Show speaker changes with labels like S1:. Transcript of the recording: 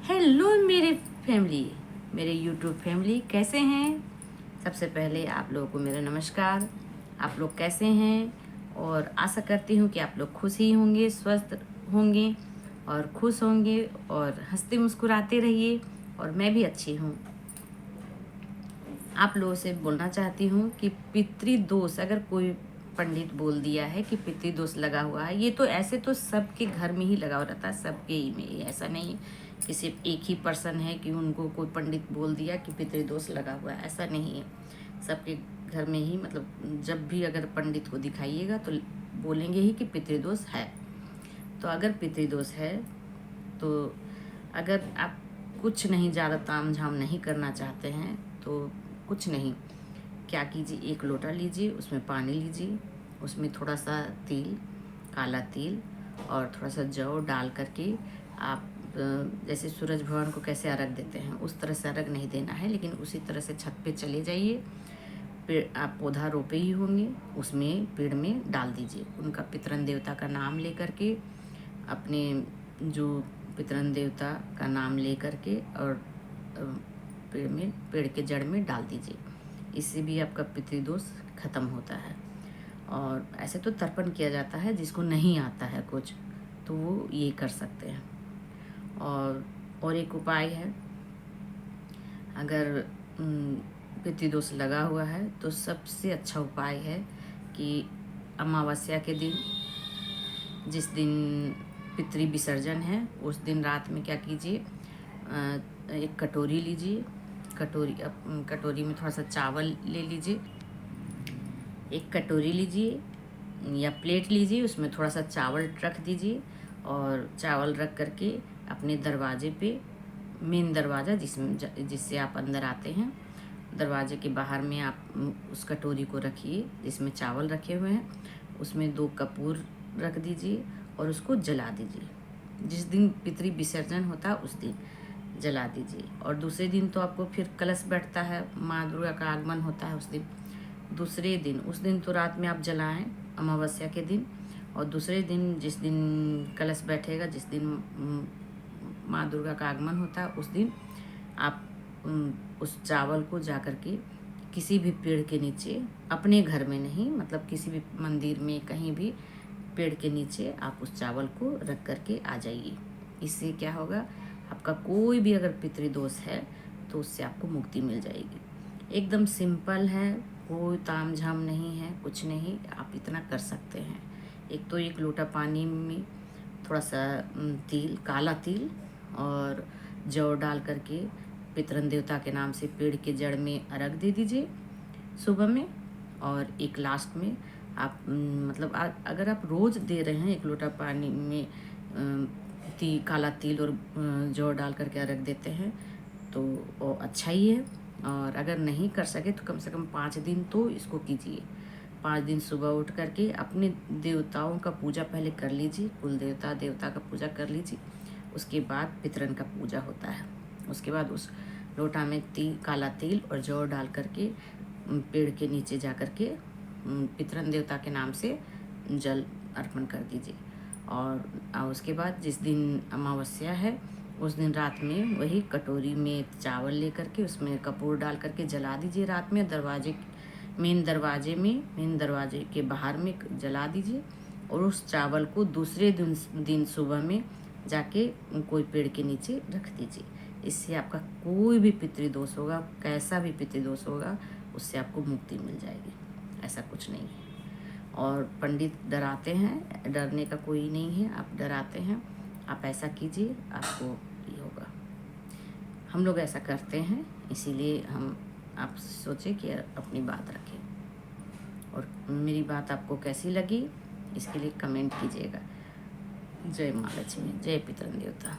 S1: Hello मेरे family, मेरे YouTube family कैसे हैं। सबसे पहले आप लोगों को मेरा नमस्कार। आप लोग कैसे हैं और आशा करती हूँ कि आप लोग खुश ही होंगे, स्वस्थ होंगे और खुश होंगे और हंसते मुस्कुराते रहिए। और मैं भी अच्छी हूँ। आप लोगों से बोलना चाहती हूँ कि पितृदोष अगर कोई पंडित बोल दिया है कि पितृदोष लगा हुआ है, ये तो ऐसे तो सबके घर में ही लगा हुआ रहता है, सबके ही में। ऐसा नहीं कि सिर्फ एक ही पर्सन है कि उनको कोई पंडित बोल दिया कि पितृदोष लगा हुआ है, ऐसा नहीं है। सबके घर में ही, मतलब जब भी अगर पंडित को दिखाइएगा तो बोलेंगे ही कि पितृदोष है। तो अगर पितृदोष है तो अगर आप कुछ नहीं, ज़्यादा ताम झाम नहीं करना चाहते हैं तो कुछ नहीं, क्या कीजिए, एक लोटा लीजिए, उसमें पानी लीजिए, उसमें थोड़ा सा तिल, काला तिल और थोड़ा सा जौ डाल करके आप जैसे सूरज भगवान को कैसे अर्घ देते हैं उस तरह से अर्घ नहीं देना है, लेकिन उसी तरह से छत पे चले जाइए। पेड़ आप पौधा रोपे ही होंगे, उसमें पेड़ में डाल दीजिए। उनका पितरन देवता का नाम ले करके, अपने जो पितरन देवता का नाम ले करके और पेड़ के जड़ में डाल दीजिए। इससे भी आपका पितृदोष खत्म होता है। और ऐसे तो तर्पण किया जाता है, जिसको नहीं आता है कुछ तो वो ये कर सकते हैं। और एक उपाय है, अगर पितृदोष लगा हुआ है तो सबसे अच्छा उपाय है कि अमावस्या के दिन, जिस दिन पितृ विसर्जन है, उस दिन रात में क्या कीजिए, एक कटोरी लीजिए, कटोरी में थोड़ा सा चावल ले लीजिए। एक कटोरी लीजिए या प्लेट लीजिए, उसमें थोड़ा सा चावल रख दीजिए और चावल रख करके अपने दरवाजे पे, मेन दरवाज़ा जिससे आप अंदर आते हैं, दरवाजे के बाहर में आप उस कटोरी को रखिए जिसमें चावल रखे हुए हैं। उसमें 2 कपूर रख दीजिए और उसको जला दीजिए। जिस दिन पितृ विसर्जन होता है उस दिन जला दीजिए। और दूसरे दिन तो आपको फिर कलश बैठता है, माँ दुर्गा का आगमन होता है उस दिन। दूसरे दिन, उस दिन तो रात में आप जलाएं अमावस्या के दिन, और दूसरे दिन जिस दिन कलश बैठेगा, जिस दिन माँ दुर्गा का आगमन होता है, उस दिन आप उस चावल को जा कर के किसी भी पेड़ के नीचे, अपने घर में नहीं, मतलब किसी भी मंदिर में, कहीं भी पेड़ के नीचे आप उस चावल को रख करके आ जाइए। इससे क्या होगा, आपका कोई भी अगर पितृदोष है तो उससे आपको मुक्ति मिल जाएगी। एकदम सिंपल है, कोई ताम झाम नहीं है, कुछ नहीं, आप इतना कर सकते हैं। एक तो एक लोटा पानी में थोड़ा सा तिल, काला तिल और जौ डाल करके पितरन देवता के नाम से पेड़ के जड़ में अर्घ दे दीजिए सुबह में। और एक लास्ट में आप मतलब अगर आप रोज़ दे रहे हैं, एक लोटा पानी में काला तिल और जौ डाल करके अर्घ देते हैं तो वो अच्छा ही है। और अगर नहीं कर सके तो कम से कम 5 दिन तो इसको कीजिए। 5 दिन सुबह उठ करके अपने देवताओं का पूजा पहले कर लीजिए, कुल देवता देवता का पूजा कर लीजिए। उसके बाद पितरन का पूजा होता है। उसके बाद उस लोटा में काला तिल और जौ डाल करके पेड़ के नीचे जा कर के पितरन देवता के नाम से जल अर्पण कर दीजिए। और उसके बाद जिस दिन अमावस्या है उस दिन रात में वही कटोरी में चावल ले करके उसमें कपूर डाल करके जला दीजिए। रात में मेन दरवाजे के बाहर में जला दीजिए। और उस चावल को दूसरे दिन सुबह में जाके कोई पेड़ के नीचे रख दीजिए। इससे आपका कोई भी पितृदोष होगा, कैसा भी पितृदोष होगा, उससे आपको मुक्ति मिल जाएगी। ऐसा कुछ नहीं है। और पंडित डराते हैं, डरने का कोई नहीं है, आप डराते हैं, आप ऐसा कीजिए, आपको ये होगा। हम लोग ऐसा करते हैं, इसीलिए हम आप सोचे कि अपनी बात रखें। और मेरी बात आपको कैसी लगी इसके लिए कमेंट कीजिएगा। जय माँ लक्ष्मी, जय पितरन देवता।